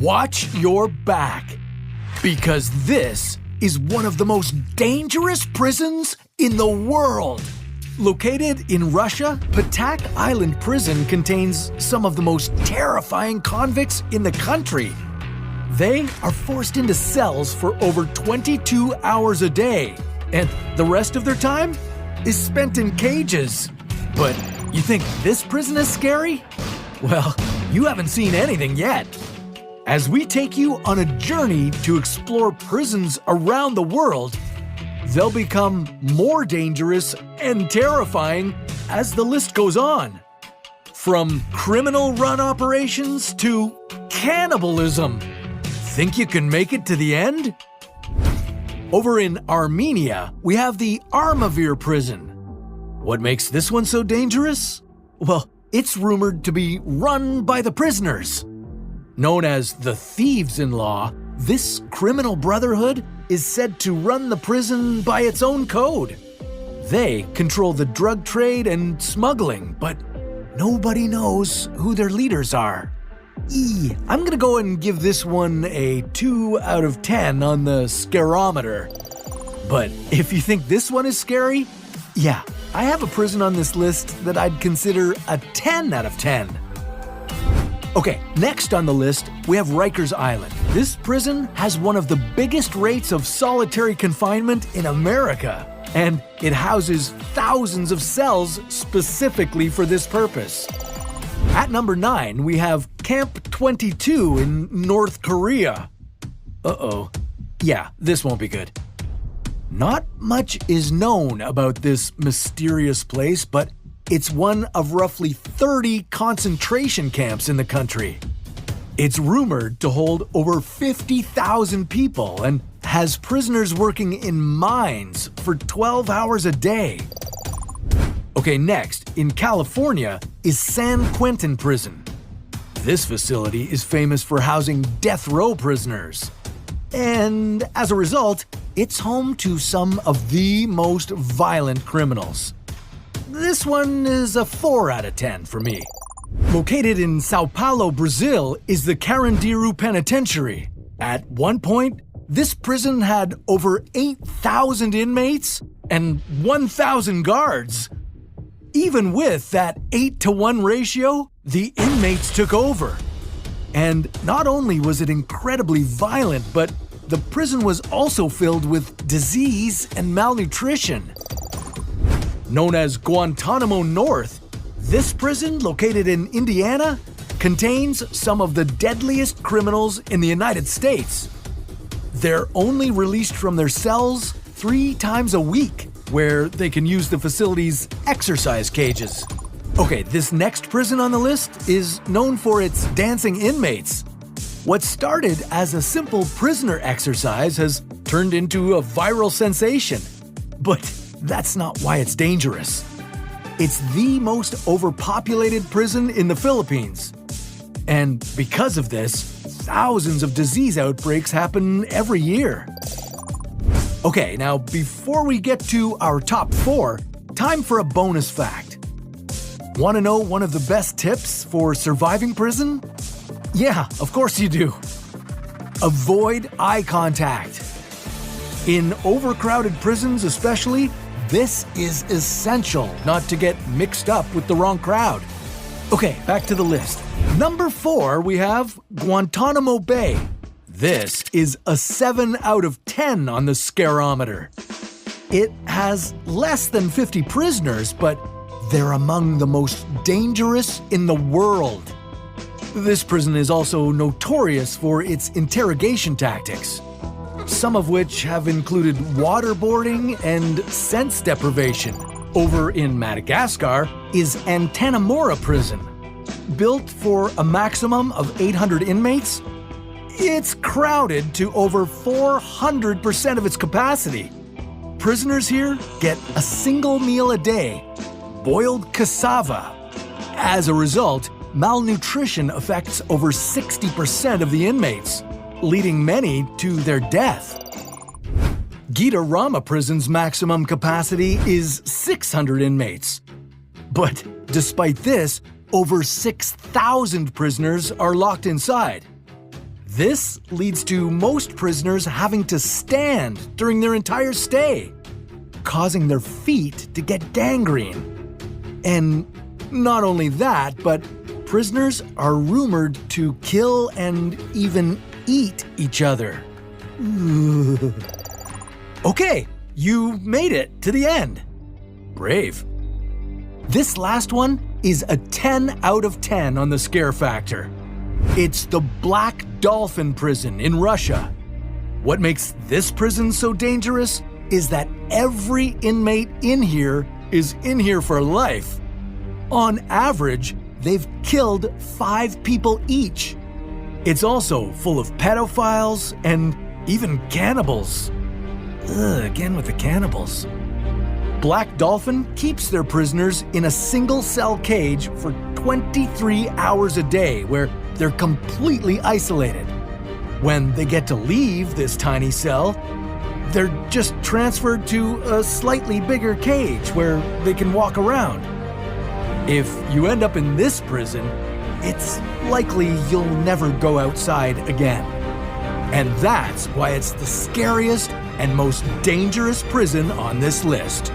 Watch your back, because this is one of the most dangerous prisons in the world. Located in Russia, Patak Island Prison contains some of the most terrifying convicts in the country. They are forced into cells for over 22 hours a day, and the rest of their time is spent in cages. But you think this prison is scary? Well, you haven't seen anything yet. As we take you on a journey to explore prisons around the world, they'll become more dangerous and terrifying as the list goes on. From criminal-run operations to cannibalism. Think you can make it to the end? Over in Armenia, we have the Armavir prison. What makes this one so dangerous? Well, it's rumored to be run by the prisoners. Known as the Thieves-in-Law, this criminal brotherhood is said to run the prison by its own code. They control the drug trade and smuggling, but nobody knows who their leaders are. I'm gonna go and give this one a 2 out of 10 on the scarometer. But if you think this one is scary, yeah, I have a prison on this list that I'd consider a 10 out of 10. Okay, next on the list, we have Rikers Island. This prison has one of the biggest rates of solitary confinement in America, and it houses thousands of cells specifically for this purpose. At number 9, we have Camp 22 in North Korea. Uh-oh. Yeah, this won't be good. Not much is known about this mysterious place, but it's one of roughly 30 concentration camps in the country. It's rumored to hold over 50,000 people and has prisoners working in mines for 12 hours a day. Okay, next, in California is San Quentin Prison. This facility is famous for housing death row prisoners. And as a result, it's home to some of the most violent criminals. This one is a 4 out of 10 for me. Located in Sao Paulo, Brazil, is the Carandiru Penitentiary. At one point, this prison had over 8,000 inmates and 1,000 guards. Even with that 8-to-1 ratio, the inmates took over. And not only was it incredibly violent, but the prison was also filled with disease and malnutrition. Known as Guantanamo North, this prison, located in Indiana, contains some of the deadliest criminals in the United States. They're only released from their cells 3 times a week, where they can use the facility's exercise cages. Okay, this next prison on the list is known for its dancing inmates. What started as a simple prisoner exercise has turned into a viral sensation. But that's not why it's dangerous. It's the most overpopulated prison in the Philippines. And because of this, thousands of disease outbreaks happen every year. Okay, now before we get to our top 4, time for a bonus fact. Want to know one of the best tips for surviving prison? Yeah, of course you do. Avoid eye contact. In overcrowded prisons especially, this is essential not to get mixed up with the wrong crowd. Okay, back to the list. Number 4, we have Guantanamo Bay. This is a 7 out of 10 on the scarometer. It has less than 50 prisoners, but they're among the most dangerous in the world. This prison is also notorious for its interrogation tactics, some of which have included waterboarding and sense deprivation. Over in Madagascar is Antanamora Prison. Built for a maximum of 800 inmates, it's crowded to over 400% of its capacity. Prisoners here get a single meal a day, boiled cassava. As a result, malnutrition affects over 60% of the inmates, leading many to their death. Gitarama Prison's maximum capacity is 600 inmates. But despite this, over 6,000 prisoners are locked inside. This leads to most prisoners having to stand during their entire stay, causing their feet to get gangrene. And not only that, but prisoners are rumored to kill and even eat each other. Okay, you made it to the end. Brave. This last one is a 10 out of 10 on the scare factor. It's the Black Dolphin prison in Russia. What makes this prison so dangerous is that every inmate in here is in here for life. On average, they've killed 5 people each. It's also full of pedophiles and even cannibals. Again with the cannibals. Black Dolphin keeps their prisoners in a single-cell cage for 23 hours a day where they're completely isolated. When they get to leave this tiny cell, they're just transferred to a slightly bigger cage where they can walk around. If you end up in this prison, it's likely you'll never go outside again. And that's why it's the scariest and most dangerous prison on this list.